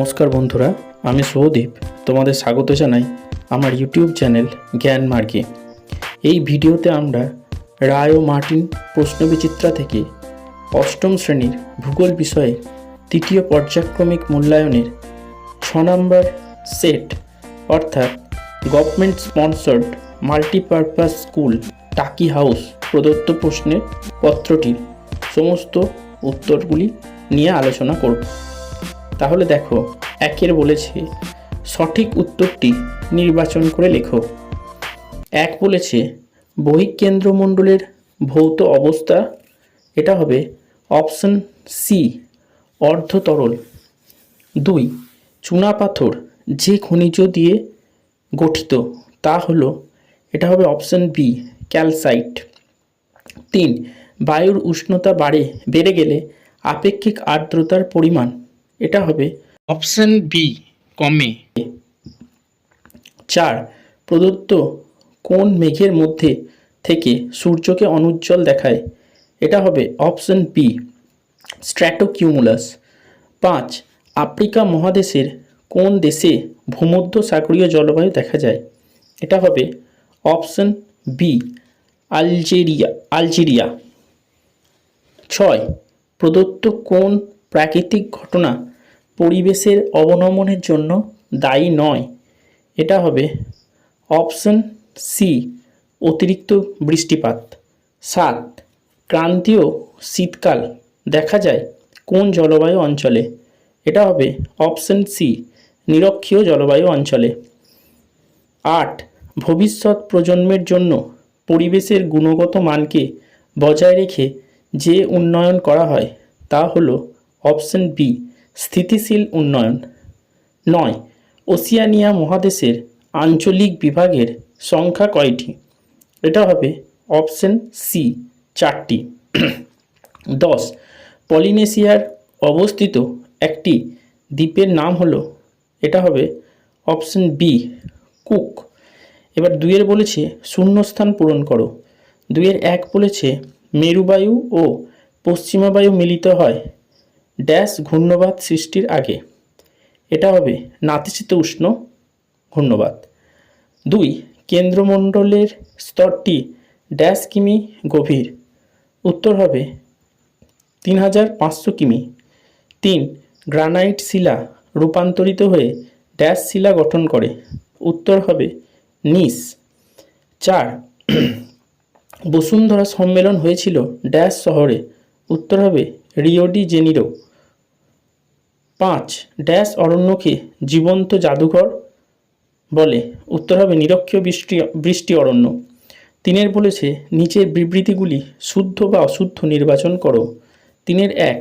নমস্কার বন্ধুরা, আমি শুভদীপ তোমাদের স্বাগত জানাই আমার ইউটিউব চ্যানেল জ্ঞান মার্গে। এই ভিডিওতে আমরা রায় ও মার্টিন প্রশ্নবিচিত্রা থেকে অষ্টম শ্রেণীর ভূগোল বিষয়ে তৃতীয় পর্যায়ক্রমিক মূল্যায়নের 6 নম্বর সেট অর্থাৎ গভর্নমেন্ট স্পন্সর্ড মাল্টিপারপাস স্কুল টাকি হাউস প্রদত্ত প্রশ্নের পত্রটির সমস্ত উত্তরগুলি নিয়ে আলোচনা করব। তাহলে দেখো, একের বলেছে সঠিক উত্তরটি নির্বাচন করে লেখো। এক বলেছে বহিঃকেন্দ্রমণ্ডলের ভৌত অবস্থা, এটা হবে অপশন সি অর্ধতরল। 2 চুনাপাথর যে খনিজ দিয়ে গঠিত তা হলো, এটা হবে অপশন বি ক্যালসাইট। 3 বায়ুর উষ্ণতা বেড়ে গেলে আপেক্ষিক আর্দ্রতার পরিমাণ, এটা হবে অপশন বি কমে। 4 প্রদত্ত কোন মেঘের মধ্যে থেকে সূর্যকে অনুজ্জ্বল দেখায়, এটা হবে অপশন বি স্ট্র্যাটোকিউমুলাস। 5 আফ্রিকা মহাদেশের কোন দেশে ভূমধ্যসাগরীয় জলবায়ু দেখা যায়, এটা হবে অপশন বি আলজেরিয়া। 6 প্রদত্ত কোন প্রাকৃতিক ঘটনা পরিবেশের অবনমনের জন্য দায়ী নয়, এটা হবে অপশন সি অতিরিক্ত বৃষ্টিপাত। 7 ক্রান্তীয় শীতকাল দেখা যায় কোন জলবায়ু অঞ্চলে, এটা হবে অপশন সি নিরক্ষীয় জলবায়ু অঞ্চলে। 8 ভবিষ্যৎ প্রজন্মের জন্য পরিবেশের গুণগত মানকে বজায় রেখে যে উন্নয়ন করা হয় তা হলো অপশন বি স্থিতিশীল উন্নয়ন। 9 ওশিয়ানিয়া মহাদেশের আঞ্চলিক বিভাগের সংখ্যা কয়টি, এটা হবে অপশন সি 4টি। 10 পলিনেশিয়ার অবস্থিত একটি দ্বীপের নাম হলো, এটা হবে অপশন বি কুক। এবার 2 বলেছে শূন্যস্থান পূরণ করো। 2 বলেছে মেরুবায়ু ও পশ্চিমা বায়ু মিলিত হয় ড্যাশ ঘূর্ণবাত সৃষ্টির আগে, এটা হবে নাতিশীতোষ্ণ ঘূর্ণবাত। 2 কেন্দ্রমণ্ডলের স্তরটি ড্যাশ কিমি গভীর, উত্তর হবে 3500 কিমি। 3 গ্রানাইট শিলা রূপান্তরিত হয়ে ড্যাশ শিলা গঠন করে, উত্তর হবে নিস। 4 বসুন্ধরা সম্মেলন হয়েছিল ড্যাশ শহরে, উত্তর হবে রিও ডি জেনিরো। 5 ড্যাশ অরণ্যকে জীবন্ত জাদুঘর বলে, উত্তর হবে নিরক্ষীয় বৃষ্টি অরণ্য। 3 বলেছে নিচের বিবৃতিগুলি শুদ্ধ বা অশুদ্ধ নির্বাচন করো। 3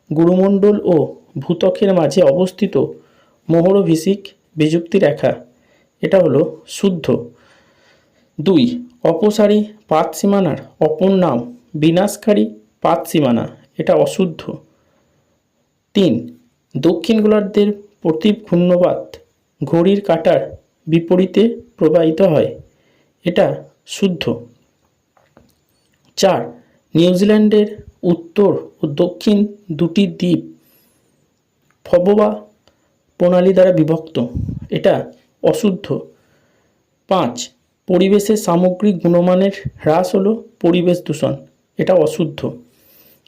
গুরুমণ্ডল ও ভূত্বকের মাঝে অবস্থিত মোহরভিষিক বিযুক্তি রেখা, এটা হলো শুদ্ধ। 2 অপসারী পাত সীমানার অপর নাম বিনাশকারী পাত সীমানা, এটা অশুদ্ধ। 3 দক্ষিণ গোলার্ধের প্রতি ঘূর্ণবাত ঘড়ির কাঁটার বিপরীতে প্রবাহিত হয়, এটা শুদ্ধ। 4 নিউজিল্যান্ডের উত্তর ও দক্ষিণ দুটি দ্বীপ ফবোয়া প্রণালী দ্বারা বিভক্ত, এটা অশুদ্ধ। 5 পরিবেশের সামগ্রিক গুণমানের হ্রাস হলো পরিবেশ দূষণ, এটা অশুদ্ধ।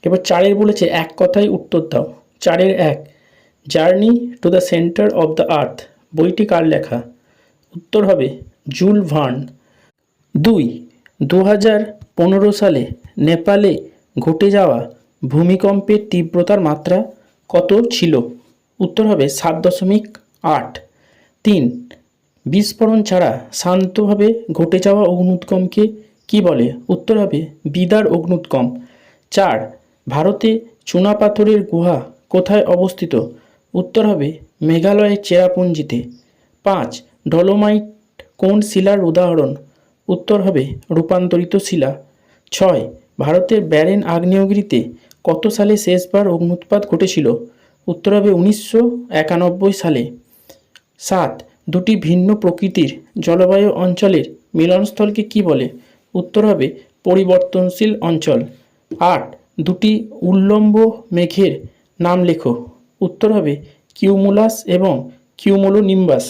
এবার 4 বলেছে এক কথায় উত্তর দাও। 4 journey to the centre of the earth বইটি কার লেখা, উত্তর হবে জুল ভার্ন। 2 2015 সালে নেপালে ঘটে যাওয়া ভূমিকম্পের তীব্রতার মাত্রা কত ছিল, উত্তর হবে 7.8। 3 বিস্ফোরণ ছাড়া শান্তভাবে ঘটে যাওয়া অগ্নুৎকমকে কি বলে, উত্তর হবে বিদার অগ্নুৎকম। 4 ভারতে চুনাপাথরের গুহা কোথায় অবস্থিত, উত্তর হবে মেঘালয়ের চেরাপুঞ্জিতে। 5 ডলোমাইট কোন শিলার উদাহরণ, উত্তর হবে রূপান্তরিত শিলা। 6 ভারতের ব্যারেন আগ্নেয়গিরিতে কত সালে শেষবার অগ্নুৎপাত ঘটেছিল, উত্তর হবে 1991 সালে। 7 দুটি ভিন্ন প্রকৃতির জলবায়ু অঞ্চলের মিলনস্থলকে কি বলে, উত্তর হবে পরিবর্তনশীল অঞ্চল। 8 দুটি উল্লম্ব মেঘের নাম লেখো, উত্তর হবে কিউমুলাস এবং কিউমুলোনিম্বাস।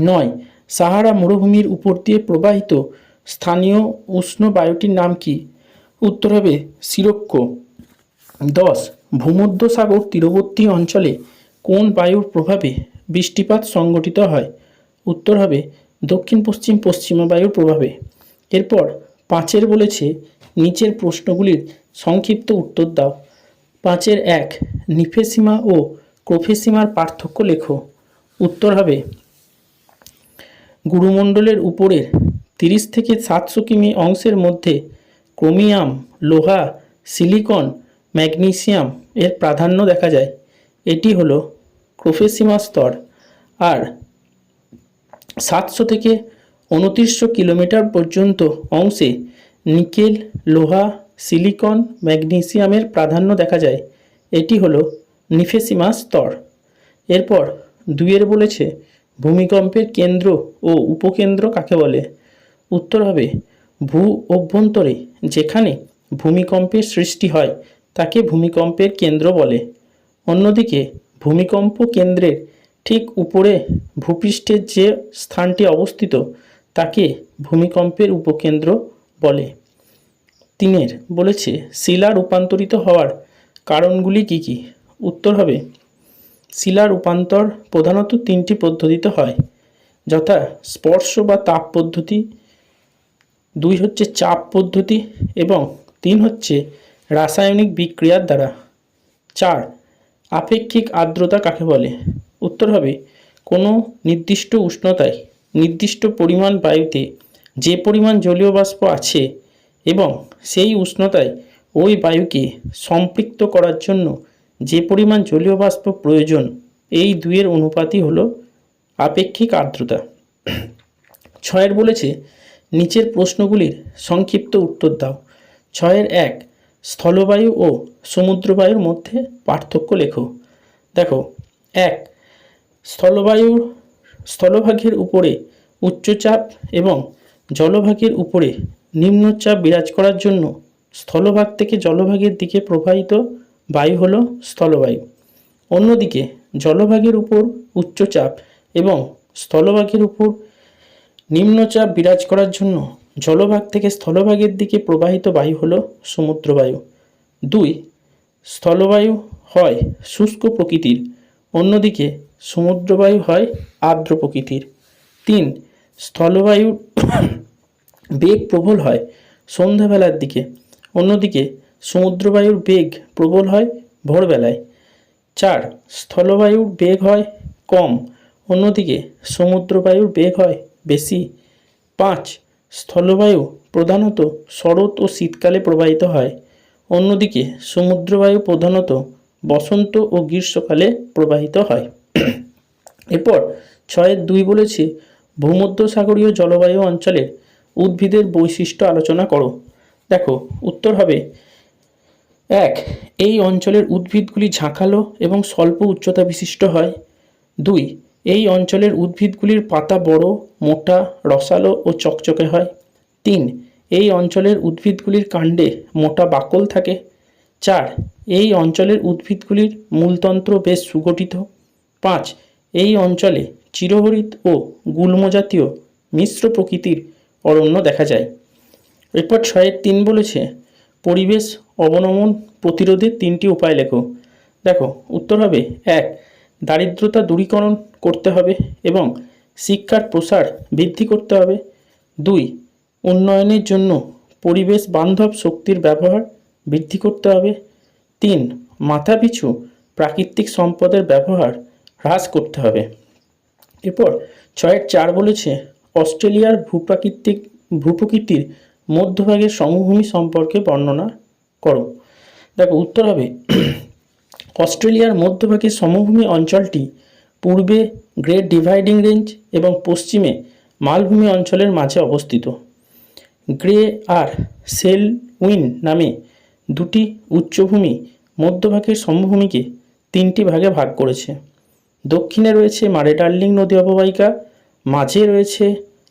9 সাহারা মরুভূমির উপর দিয়ে প্রবাহিত স্থানীয় উষ্ণ বায়ুটির নাম কি? উত্তর হবে সিরোক্কো। 10 ভূমধ্যসাগর তীরবর্তী অঞ্চলে কোন বায়ুর প্রভাবে বৃষ্টিপাত সংঘটিত হয়? উত্তর হবে দক্ষিণ পশ্চিম পশ্চিমা বায়ুর প্রভাবে। এরপর 5 বলেছে নিচের প্রশ্নগুলির সংক্ষিপ্ত উত্তর দাও। 5-1 নিফেসিমা ও ক্রোফেসিমার পার্থক্য লেখো। উত্তর হবে গুরুমণ্ডলের উপরের 30 থেকে 700 কিমি অংশের মধ্যে ক্রোমিয়াম, লোহা, সিলিকন, ম্যাগনেসিয়াম এর প্রাধান্য দেখা যায়। এটি হলো ক্রোফেসিমা স্তর। আর 700 থেকে 2900 কিলোমিটার পর্যন্ত অংশে নিকেল, লোহা, সিলিকন, ম্যাগনেসিয়ামের প্রাধান্য দেখা যায়। এটি হলো নিফেসিমা স্তর। এরপর 2 বলেছে ভূমিকম্পের কেন্দ্র ও উপকেন্দ্র কাকে বলে? উত্তর হবে ভূ অভ্যন্তরে যেখানে ভূমিকম্পের সৃষ্টি হয় তাকে ভূমিকম্পের কেন্দ্র বলে। অন্যদিকে ভূমিকম্প কেন্দ্রের ঠিক উপরে ভূপৃষ্ঠের যে স্থানটি অবস্থিত তাকে ভূমিকম্পের উপকেন্দ্র বলে। 3 বলেছে শিলা রূপান্তরিত হওয়ার কারণগুলি কি কি? উত্তর হবে শিলা রূপান্তর প্রধানত 3টি পদ্ধতিতে হয়, যথা স্পর্শ বা তাপ পদ্ধতি, 2 হচ্ছে চাপ পদ্ধতি এবং 3 হচ্ছে রাসায়নিক বিক্রিয়ার দ্বারা। 4 আপেক্ষিক আর্দ্রতা কাকে বলে? উত্তর হবে কোনো নির্দিষ্ট উষ্ণতায় নির্দিষ্ট পরিমাণ বায়ুতে যে পরিমাণ জলীয় বাষ্প আছে এবং সেই উষ্ণতায় ওই বায়ুকে সম্পৃক্ত করার জন্য যে পরিমাণ জলীয় বাষ্প প্রয়োজন, এই দুইয়ের অনুপাতই হলো আপেক্ষিক আর্দ্রতা। 6 বলেছে নিচের প্রশ্নগুলির সংক্ষিপ্ত উত্তর দাও। 6-1 স্থলবায়ু ও সমুদ্রবায়ুর মধ্যে পার্থক্য লেখো। দেখো 1 স্থলভাগের উপরে উচ্চচাপ এবং জলভাগের উপরে নিম্নচাপ বিরাজ করার জন্য স্থলভাগ থেকে জলভাগের দিকে প্রবাহিত বায়ু হলো স্থলবায়ু। অন্যদিকে জলভাগের উপর উচ্চচাপ এবং স্থলভাগের উপর নিম্নচাপ বিরাজ করার জন্য জলভাগ থেকে স্থলভাগের দিকে প্রবাহিত বায়ু হলো সমুদ্রবায়ু। 2 স্থলবায়ু হয় শুষ্ক প্রকৃতির, অন্যদিকে সমুদ্রবায়ু হয় আর্দ্র প্রকৃতির। 3 স্থলবায়ুর বেগ প্রবল হয় সন্ধ্যাবেলার দিকে, অন্যদিকে সমুদ্রবায়ুর বেগ প্রবল হয় ভোরবেলায়। 4 স্থলবায়ুর বেগ হয় কম, অন্যদিকে সমুদ্রবায়ুর বেগ হয় বেশি। 5 স্থলবায়ু প্রধানত শরৎ ও শীতকালে প্রবাহিত হয়, অন্যদিকে সমুদ্রবায়ু প্রধানত বসন্ত ও গ্রীষ্মকালে প্রবাহিত হয়। এরপর 6-2 বলেছে ভূমধ্যসাগরীয় জলবায়ু অঞ্চলের উদ্ভিদের বৈশিষ্ট্য আলোচনা করো। দেখো উত্তর হবে 1 এই অঞ্চলের উদ্ভিদগুলি ঝাঁকালো এবং স্বল্প উচ্চতা বিশিষ্ট হয়। 2 এই অঞ্চলের উদ্ভিদগুলির পাতা বড়, মোটা, রসালো ও চকচকে হয়। 3 এই অঞ্চলের উদ্ভিদগুলির কাণ্ডে মোটা বাকল থাকে। 4 এই অঞ্চলের উদ্ভিদগুলির মূলতন্ত্র বেশ সুগঠিত। 5 এই অঞ্চলে চিরহরিৎ ও গুল্মজাতীয় মিশ্র প্রকৃতির অরণ্য দেখা যায়। এরপর 6-3 বলেছে পরিবেশ অবনমন প্রতিরোধের 3টি উপায় লেখো। দেখো উত্তর হবে 1 দারিদ্রতা দূরীকরণ করতে হবে এবং শিক্ষার প্রসার বৃদ্ধি করতে হবে। 2 উন্নয়নের জন্য পরিবেশ বান্ধব শক্তির ব্যবহার বৃদ্ধি করতে হবে। 3 মাথাপিছু প্রাকৃতিক সম্পদের ব্যবহার হ্রাস করতে হবে। এরপর 6-4 বলেছে অস্ট্রেলিয়ার ভূপ্রকৃতির মধ্যভাগের সমভূমি সম্পর্কে বর্ণনা করো। দেখো উত্তর হবে অস্ট্রেলিয়ার মধ্যভাগের সমভূমি অঞ্চলটি পূর্বে গ্রেট ডিভাইডিং রেঞ্জ এবং পশ্চিমে মালভূমি অঞ্চলের মাঝে অবস্থিত। গ্রে আর সেলউইন নামে 2টি উচ্চভূমি মধ্যভাগের সমভূমিকে 3টি ভাগে ভাগ করেছে। দক্ষিণে রয়েছে মারে ডার্লিং নদী অববাহিকা, মাঝে রয়েছে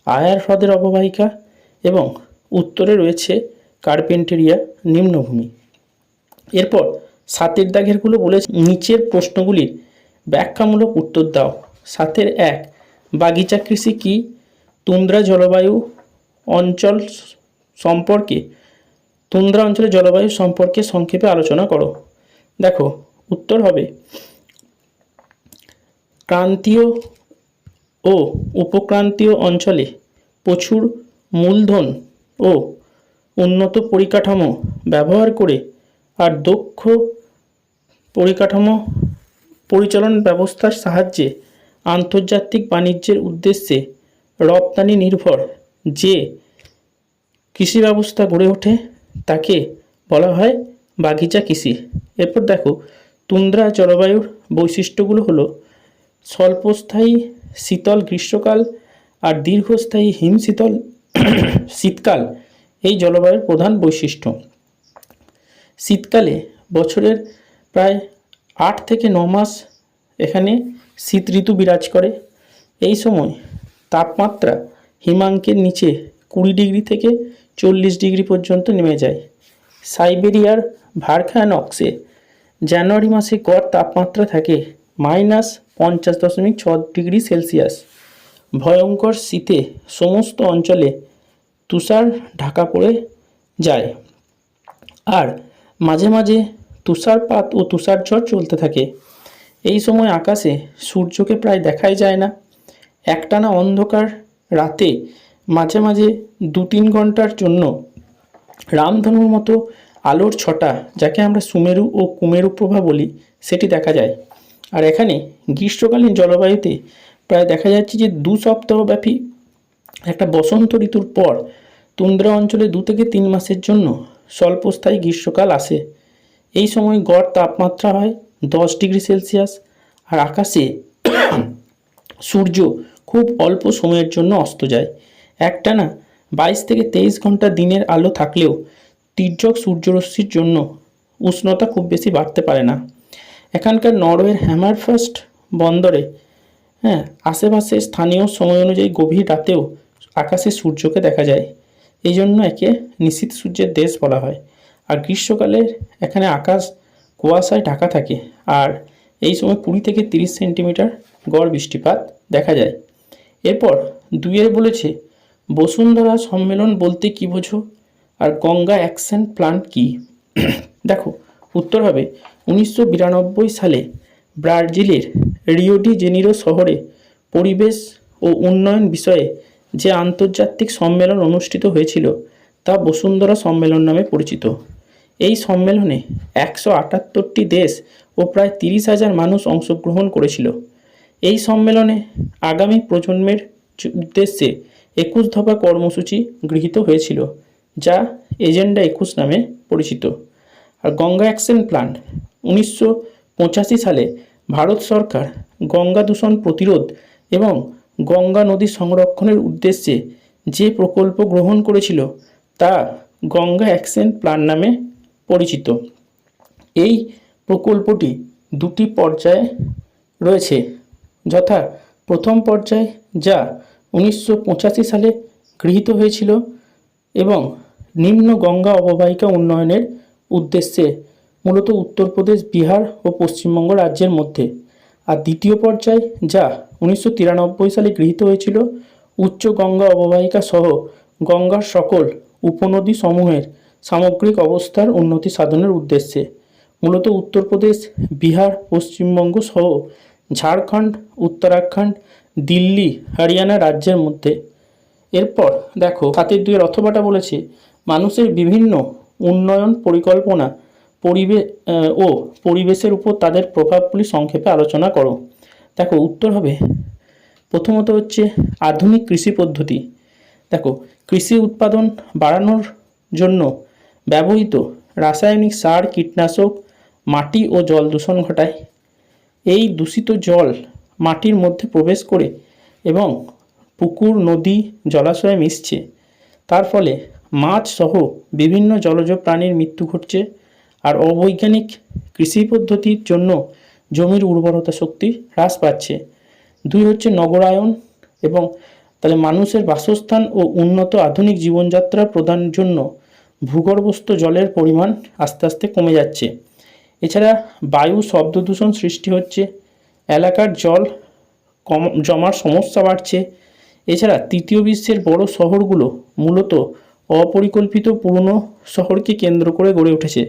আয়ার হ্রদের অববাহিকা এবং উত্তরে রয়েছে কার্পেন্টেরিয়া নিম্নভূমি। এরপর 7 দাগেরগুলো বলেছে নিচের প্রশ্নগুলির ব্যাখ্যামূলক উত্তর দাও। 7-1 বাগিচা কৃষি কি? তুন্দ্রা জলবায়ু অঞ্চল সম্পর্কে তুন্দ্রা অঞ্চলের জলবায়ু সম্পর্কে সংক্ষেপে আলোচনা করো। দেখো উত্তর হবে ক্রান্তীয় ও উপক্রান্তীয় অঞ্চলে প্রচুর মূলধন ও উন্নত পরিকাঠামো ব্যবহার করে আর দক্ষ পরিকাঠামো পরিচালন ব্যবস্থার সাহায্যে আন্তর্জাতিক বাণিজ্যের উদ্দেশ্যে রপ্তানি নির্ভর যে কৃষি ব্যবস্থা গড়ে ওঠে তাকে বলা হয় বাগিচা কৃষি। এরপর দেখো তুন্দ্রা জলবায়ুর বৈশিষ্ট্যগুলো হলো স্বল্পস্থায়ী শীতল গ্রীষ্মকাল আর দীর্ঘস্থায়ী হিমশীতল শীতকাল এই জলবায়ুর প্রধান বৈশিষ্ট্য। শীতকালে বছরের প্রায় 8 থেকে 9 মাস এখানে শীত ঋতু বিরাজ করে। এই সময় তাপমাত্রা হিমাঙ্কের নিচে 20 ডিগ্রি থেকে 40 ডিগ্রি পর্যন্ত নেমে যায়। সাইবেরিয়ার ভারখানক্সে জানুয়ারি মাসে গড় তাপমাত্রা থাকে -50.6 ডিগ্রি সেলসিয়াস। ভয়ঙ্কর শীতে সমস্ত অঞ্চলে তুষার ঢাকা পড়ে যায় আর মাঝে মাঝে তুষারপাত ও তুষারঝড় চলতে থাকে। এই সময় আকাশে সূর্যকে প্রায় দেখাই যায় না। একটানা অন্ধকার রাতে মাঝে মাঝে 2-3 ঘন্টার জন্য রামধনুর মতো আলোর ছটা, যাকে আমরা সুমেরু ও কুমেরু প্রভা বলি, সেটি দেখা যায়। আর এখানে গ্রীষ্মকালীন জলবায়ুতে প্রায় দেখা যাচ্ছে যে 2 সপ্তাহব্যাপী একটা বসন্ত ঋতুর পর তুন্দ্রা অঞ্চলে 2 থেকে 3 মাসের জন্য স্বল্পস্থায়ী গ্রীষ্মকাল আসে। এই সময় গড় তাপমাত্রা হয় 10 ডিগ্রি সেলসিয়াস আর আকাশে সূর্য খুব অল্প সময়ের জন্য অস্ত যায়। একটানা 22 থেকে 23 ঘন্টা দিনের আলো থাকলেও তীর্যক সূর্যরশ্মির জন্য উষ্ণতা খুব বেশি বাড়তে পারে না। এখানকার নরওয়ের হ্যামারফাস্ট বন্দরে আশেপাশে স্থানীয় সময় অনুযায়ী গভীর রাতেও আকাশে সূর্যকে দেখা যায়। এই জন্য একে নিশীথ সূর্যের দেশ বলা হয়। আর গ্রীষ্মকালে এখানে আকাশ কুয়াশায় ঢাকা থাকে আর এই সময় 20 থেকে 30 সেন্টিমিটার গড় বৃষ্টিপাত দেখা যায়। এরপর 2 বলেছে বসুন্ধরা সম্মেলন বলতে কী বোঝো আর গঙ্গা অ্যাকশন প্ল্যান কি? দেখো উত্তর হবে 1992 সালে ব্রাজিলের রিও ডি জেনিরো শহরে পরিবেশ ও উন্নয়ন বিষয়ে যে আন্তর্জাতিক সম্মেলন অনুষ্ঠিত হয়েছিল তা বসুন্ধরা সম্মেলন নামে পরিচিত। এই সম্মেলনে 178টি দেশ ও প্রায় 30,000 মানুষ অংশগ্রহণ করেছিল। এই সম্মেলনে আগামী প্রজন্মের উদ্দেশ্যে 21 দফা কর্মসূচি গৃহীত হয়েছিল, যা এজেন্ডা 21 নামে পরিচিত। আর গঙ্গা অ্যাকশন প্ল্যান 1985 সালে ভারত সরকার গঙ্গা দূষণ প্রতিরোধ এবং গঙ্গা নদী সংরক্ষণের উদ্দেশ্যে যে প্রকল্প গ্রহণ করেছিল তা গঙ্গা অ্যাকশন প্ল্যান নামে পরিচিত। এই প্রকল্পটি 2টি পর্যায়ে রয়েছে, যথা প্রথম পর্যায় যা 1985 সালে গৃহীত হয়েছিল এবং নিম্ন গঙ্গা অববাহিকা উন্নয়নের উদ্দেশ্যে মূলত উত্তরপ্রদেশ, বিহার ও পশ্চিমবঙ্গ রাজ্যের মধ্যে। আর দ্বিতীয় পর্যায় যা 1993 সালে গৃহীত হয়েছিল উচ্চ গঙ্গা অববাহিকা সহ গঙ্গার সকল উপনদী সমূহের সামগ্রিক অবস্থার উন্নতি সাধনের উদ্দেশ্যে, মূলত উত্তরপ্রদেশ, বিহার, পশ্চিমবঙ্গ সহ ঝাড়খণ্ড, উত্তরাখণ্ড, দিল্লি, হরিয়ানা রাজ্যের মধ্যে। এরপর দেখো 7-2 অথবাটা বলেছে মানুষের বিভিন্ন উন্নয়ন পরিকল্পনা ও পরিবেশের উপর তাদের প্রভাবগুলি সংক্ষেপে আলোচনা করো। দেখো উত্তর হবে প্রথমত হচ্ছে আধুনিক কৃষি পদ্ধতি। দেখো কৃষি উৎপাদন বাড়ানোর জন্য ব্যবহৃত রাসায়নিক সার, কীটনাশক মাটি ও জল দূষণ ঘটায়। এই দূষিত জল মাটির মধ্যে প্রবেশ করে এবং পুকুর, নদী, জলাশয়ে মিশছে। তার ফলে মাছ সহ বিভিন্ন জলজ প্রাণীর মৃত্যু ঘটছে। আর অবৈজ্ঞানিক কৃষি পদ্ধতির জন্য জমির উর্বরতা শক্তি হ্রাস পাচ্ছে। 2 হচ্ছে নগরায়ন এবং তাহলে মানুষের বাসস্থান ও উন্নত আধুনিক জীবনযাত্রা প্রদানের জন্য ভূগর্ভস্থ জলের পরিমাণ আস্তে আস্তে কমে যাচ্ছে। এছাড়া বায়ু শব্দ দূষণ সৃষ্টি হচ্ছে, এলাকার জল জমার সমস্যা বাড়ছে। এছাড়া তৃতীয় বিশ্বের বড় শহরগুলো মূলত অপরিকল্পিত পুরনো শহরকে কেন্দ্র করে গড়ে উঠেছে।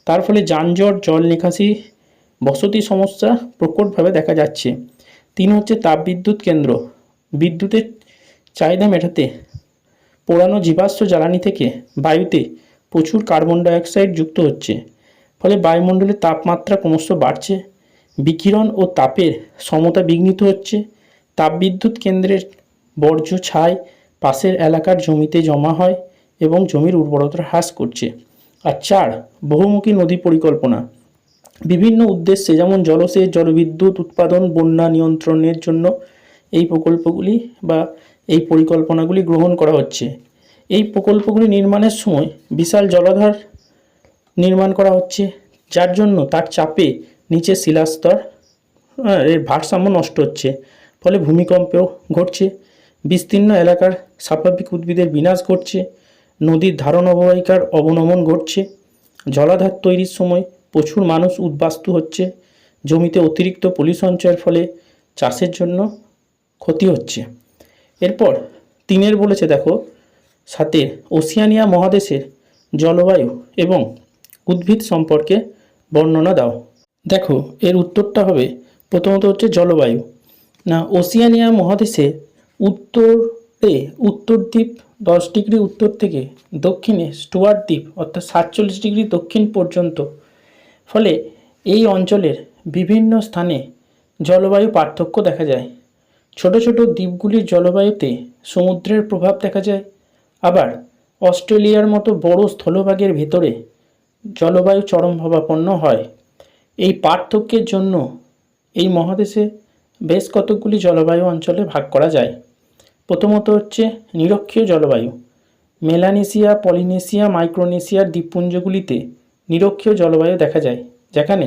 তার ফলে যানজট, জল নিকাশি, বসতি সমস্যা প্রকটভাবে দেখা যাচ্ছে। 3 হচ্ছে তাপবিদ্যুৎ কেন্দ্র। বিদ্যুতের চাহিদা মেটাতে পোড়ানো জীবাশ্ম জ্বালানি থেকে বায়ুতে প্রচুর কার্বন ডাইঅক্সাইড যুক্ত হচ্ছে। ফলে বায়ুমণ্ডলের তাপমাত্রা ক্রমশ বাড়ছে। বিকিরণ ও তাপের সমতা বিঘ্নিত হচ্ছে। তাপবিদ্যুৎ কেন্দ্রের বর্জ্য ছাই পাশের এলাকার জমিতে জমা হয় এবং জমির উর্বরতা হ্রাস করছে। আর 4, বহুমুখী নদী পরিকল্পনা। বিভিন্ন উদ্দেশ্যে যেমন জলসেচ, জলবিদ্যুৎ উৎপাদন, বন্যা নিয়ন্ত্রণের জন্য এই প্রকল্পগুলি বা এই পরিকল্পনাগুলি গ্রহণ করা হচ্ছে। এই প্রকল্পগুলি নির্মাণের সময় বিশাল জলাধার নির্মাণ করা হচ্ছে, যার জন্য তার চাপে নিচে শিলাস্তর এর ভারসাম্য নষ্ট হচ্ছে। ফলে ভূমিকম্পও ঘটছে। বিস্তীর্ণ এলাকার স্বাভাবিক উদ্ভিদের বিনাশ ঘটছে। নদীর ধারণ অববাহিকার অবনমন ঘটছে। জলাধার তৈরির সময় প্রচুর মানুষ উদ্বাস্তু হচ্ছে। জমিতে অতিরিক্ত পলি সঞ্চয়ের ফলে চাষের জন্য ক্ষতি হচ্ছে। এরপর 3 বলেছে দেখো, সাথে ওশিয়ানিয়া মহাদেশের জলবায়ু এবং উদ্ভিদ সম্পর্কে বর্ণনা দাও। দেখো, এর উত্তরটা হবে প্রথমত হচ্ছে জলবায়ু। না, ওশিয়ানিয়া মহাদেশে উত্তরে উত্তর দ্বীপ 10 ডিগ্রি উত্তর থেকে দক্ষিণে স্টুয়ার্ট দ্বীপ অর্থাৎ 47 ডিগ্রি দক্ষিণ পর্যন্ত। ফলে এই অঞ্চলের বিভিন্ন স্থানে জলবায়ু পার্থক্য দেখা যায়। ছোট ছোট দ্বীপগুলির জলবায়ুতে সমুদ্রের প্রভাব দেখা যায়। আবার অস্ট্রেলিয়ার মতো বড় স্থলভাগের ভেতরে জলবায়ু চরমভাবাপন্ন হয়। এই পার্থক্যের জন্য এই মহাদেশে বেশ কতকগুলি জলবায়ু অঞ্চলে ভাগ করা যায়। প্রথমত হচ্ছে নিরক্ষীয় জলবায়ু। মেলানেশিয়া, পলিনেশিয়া, মাইক্রোনেশিয়ার দ্বীপপুঞ্জগুলিতে নিরক্ষীয় জলবায়ু দেখা যায়, যেখানে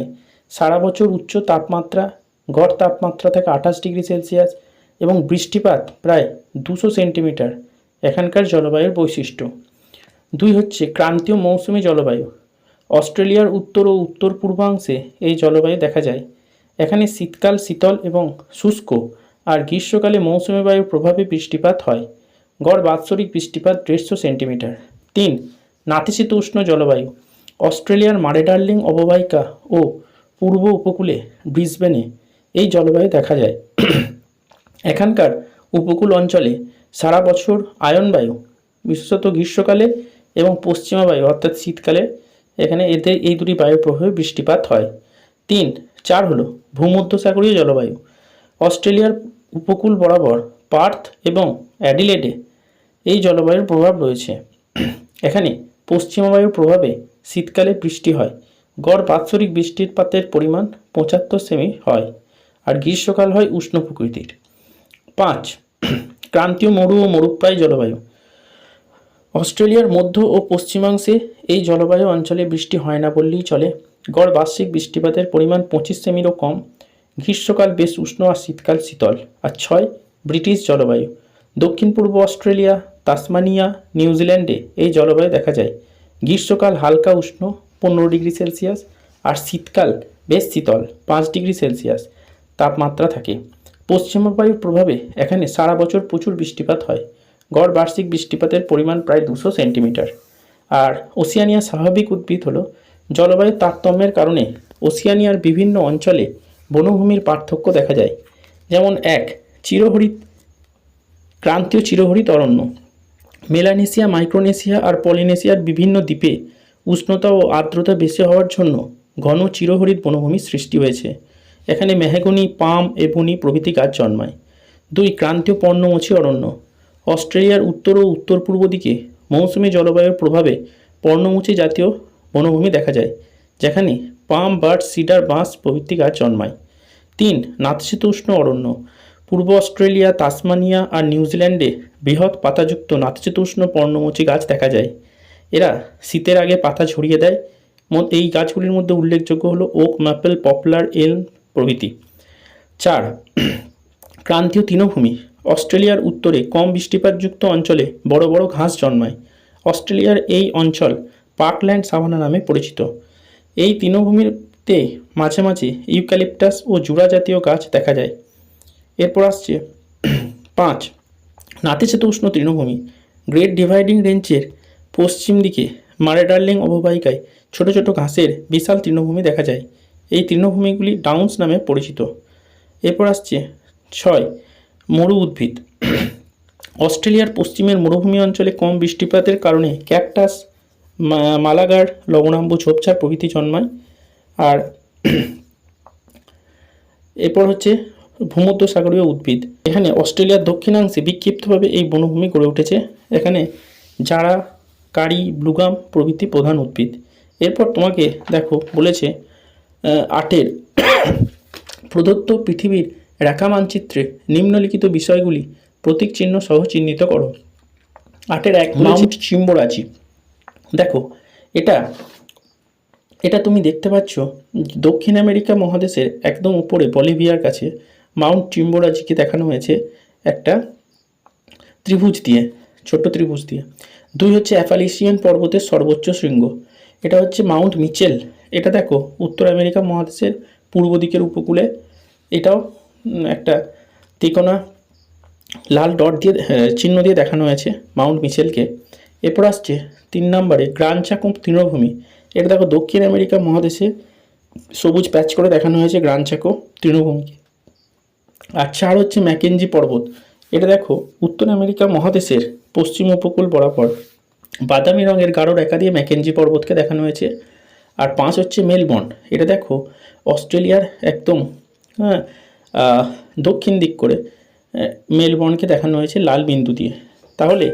সারা বছর উচ্চ তাপমাত্রা, গড় তাপমাত্রা থাকে 28 ডিগ্রি সেলসিয়াস এবং বৃষ্টিপাত প্রায় 200 সেন্টিমিটার এখানকার জলবায়ুর বৈশিষ্ট্য। 2 হচ্ছে ক্রান্তীয় মৌসুমী জলবায়ু। অস্ট্রেলিয়ার উত্তর ও উত্তর পূর্বাংশে এই জলবায়ু দেখা যায়। এখানে শীতকাল শীতল এবং শুষ্ক, আর গ্রীষ্মকালে মৌসুমী বায়ুর প্রভাবে বৃষ্টিপাত হয়। গড় বাৎসরিক বৃষ্টিপাত 150 সেন্টিমিটার। 3, নাতিশীতোষ্ণ জলবায়ু। অস্ট্রেলিয়ার মারেডার্লিং অববাহিকা ও পূর্ব উপকূলে ব্রিসবেনে এই জলবায়ু দেখা যায়। এখানকার উপকূল অঞ্চলে সারা বছর আয়নবায়ু, বিশেষত গ্রীষ্মকালে, এবং পশ্চিমা বায়ু অর্থাৎ শীতকালে এখানে এই দুটি বায়ুর প্রভাবে বৃষ্টিপাত হয়। 3, 4 হলো ভূমধ্যসাগরীয় জলবায়ু। অস্ট্রেলিয়ার উপকূল বরাবর পার্থ এবং অ্যাডিলেডে এই জলবায়ুর প্রভাব রয়েছে। এখানে পশ্চিমা বায়ুর প্রভাবে শীতকালে বৃষ্টি হয়। গড় বাৎসরিক বৃষ্টিপাতের পরিমাণ 75 সেমি হয়, আর গ্রীষ্মকাল হয় উষ্ণ প্রকৃতির। 5, ক্রান্তীয় মরু ও মরুপ্রায় জলবায়ু। অস্ট্রেলিয়ার মধ্য ও পশ্চিমাংশে এই জলবায়ু অঞ্চলে বৃষ্টি হয় না বললেই চলে। গড় বার্ষিক বৃষ্টিপাতের পরিমাণ 25 সেমিরও কম। গ্রীষ্মকাল বেশ উষ্ণ আর শীতকাল শীতল। আর 6, ব্রিটিশ জলবায়ু। দক্ষিণ পূর্ব অস্ট্রেলিয়া, তাসমানিয়া, নিউজিল্যান্ডে এই জলবায়ু দেখা যায়। গ্রীষ্মকাল হালকা উষ্ণ 15 ডিগ্রি সেলসিয়াস, আর শীতকাল বেশ শীতল 5 ডিগ্রি সেলসিয়াস তাপমাত্রা থাকে। পশ্চিমা বায়ুর প্রভাবে এখানে সারা বছর প্রচুর বৃষ্টিপাত হয়। গড় বার্ষিক বৃষ্টিপাতের পরিমাণ প্রায় 200 সেন্টিমিটার। আর ওশিয়ানিয়ার স্বাভাবিক উদ্ভিদ হলো, জলবায়ুর তারতম্যের কারণে ওশিয়ানিয়ার বিভিন্ন অঞ্চলে বনভূমির পার্থক্য দেখা যায়। যেমন 1, ক্রান্তীয় চিরহরিত অরণ্য। মেলানেশিয়া, মাইক্রোনেশিয়া আর পলিনেশিয়ার বিভিন্ন দ্বীপে উষ্ণতা ও আর্দ্রতা বেশি হওয়ার জন্য ঘন চিরহরিত বনভূমির সৃষ্টি হয়েছে। এখানে মেহগনি, পাম, এবনি প্রভৃতি গাছ জন্মায়। 2, ক্রান্তীয় পর্ণমোচী অরণ্য। অস্ট্রেলিয়ার উত্তর ও উত্তর পূর্ব দিকে মৌসুমী জলবায়ুর প্রভাবে পর্ণমোচী জাতীয় বনভূমি দেখা যায়, যেখানে পাম, বার্চ, সিডার, বাঁশ প্রভৃতি গাছ জন্মায়। 3, নাতিশীতোষ্ণ অরণ্য। পূর্ব অস্ট্রেলিয়া, তাসমানিয়া আর নিউজিল্যান্ডে বৃহৎ পাতাযুক্ত নাতিশীতোষ্ণ পর্ণমোচী গাছ দেখা যায়। এরা শীতের আগে পাতা ঝরিয়ে দেয়। এই গাছগুলির মধ্যে উল্লেখযোগ্য হলো ওক, ম্যাপেল, পপলার, এলম প্রভৃতি। 4, ক্রান্তীয় তৃণভূমি। অস্ট্রেলিয়ার উত্তরে কম বৃষ্টিপাতযুক্ত অঞ্চলে বড় বড় ঘাস জন্মায়। অস্ট্রেলিয়ার এই অঞ্চল পার্কল্যান্ড সাভানা নামে পরিচিত। এই তৃণভূমির তে মাঝে মাঝে ইউক্যালিপটাস ও জুড়া জাতীয় গাছ দেখা যায়। এরপর আসছে 5, নাতিশীতোষ্ণ তৃণভূমি। গ্রেট ডিভাইডিং রেঞ্জের পশ্চিম দিকে মারে ডার্লিং অববাহিকায় ছোট ছোট ঘাসের বিশাল তৃণভূমি দেখা যায়। এই তৃণভূমিগুলি ডাউন্স নামে পরিচিত। এরপর আসছে 6, মরু উদ্ভিদ। অস্ট্রেলিয়ার পশ্চিমের মরুভূমি অঞ্চলে কম বৃষ্টিপাতের কারণে ক্যাকটাস, মালাগার, লবণাম্বু, ঝোপঝাড় প্রভৃতি জন্মায়। আর এরপর হচ্ছে ভূমধ্যসাগরীয় উদ্ভিদ। এখানে অস্ট্রেলিয়ার দক্ষিণাংশে বিক্ষিপ্তভাবে এই বনভূমি গড়ে উঠেছে। এখানে জারা, কারি, ব্লুগাম প্রভৃতি প্রধান উদ্ভিদ। এরপর তোমাকে দেখো বলেছে 8 প্রদত্ত পৃথিবীর রেখা মানচিত্রে নিম্নলিখিত বিষয়গুলি প্রতীক চিহ্ন সহ চিহ্নিত করো। 8 মাউন্ট চিম্বোরাজি। দেখো এটা তুমি দেখতে পাচ্ছ দক্ষিণ আমেরিকা মহাদেশের একদম উপরে বলিভিয়ার কাছে মাউন্ট চিম্বোরাজিকে দেখানো হয়েছে একটা ত্রিভুজ দিয়ে, ছোট্ট ত্রিভুজ দিয়ে। 2 হচ্ছে অ্যাপালিসিয়ান পর্বতের সর্বোচ্চ শৃঙ্গ, এটা হচ্ছে মাউন্ট মিচেল। এটা দেখো উত্তর আমেরিকা মহাদেশের পূর্ব দিকের উপকূলে, এটাও একটা তিকোনা লাল ডট দিয়ে চিহ্ন দিয়ে দেখানো হয়েছে মাউন্ট মিচেলকে। এরপর আসছে 3 নম্বরে গ্রান্ড চাকো তৃণভূমি। এটা দেখো দক্ষিণ আমেরিকা মহাদেশে সবুজ প্যাচ করে দেখানো হয়েছে গ্রান্ড চাকো তৃণভূমিকে। আর 4 হচ্ছে ম্যাকেঞ্জি পর্বত। এটা দেখো উত্তর আমেরিকা মহাদেশের পশ্চিম উপকূল বরাবর বাদামি রঙের গাঢ় রেখা দিয়ে ম্যাকেঞ্জি পর্বতকে দেখানো হয়েছে। আর 5 হচ্ছে মেলবোর্ন। এটা দেখো অস্ট্রেলিয়ার একদম দক্ষিণ দিক করে মেলবোর্নকে দেখানো হয়েছে লাল বিন্দু দিয়ে। তাহলে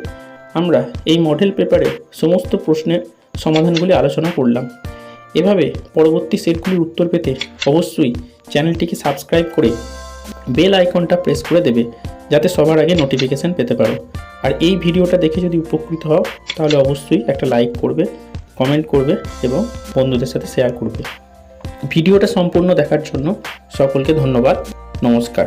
আমরা এই মডেল পেপারে সমস্ত প্রশ্নের সমাধানগুলি আলোচনা করলাম। এভাবে পরবর্তী সেটগুলির উত্তর পেতে অবশ্যই চ্যানেলটিকে সাবস্ক্রাইব করে বেল আইকনটা প্রেস করে দেবে, যাতে সবার আগে নোটিফিকেশান পেতে পারো। আর এই ভিডিওটা দেখে যদি উপকৃত হও তাহলে অবশ্যই একটা লাইক করবে, কমেন্ট করবে এবং বন্ধুদের সাথে শেয়ার করবে। ভিডিওটা সম্পূর্ণ দেখার জন্য সকলকে ধন্যবাদ। নমস্কার।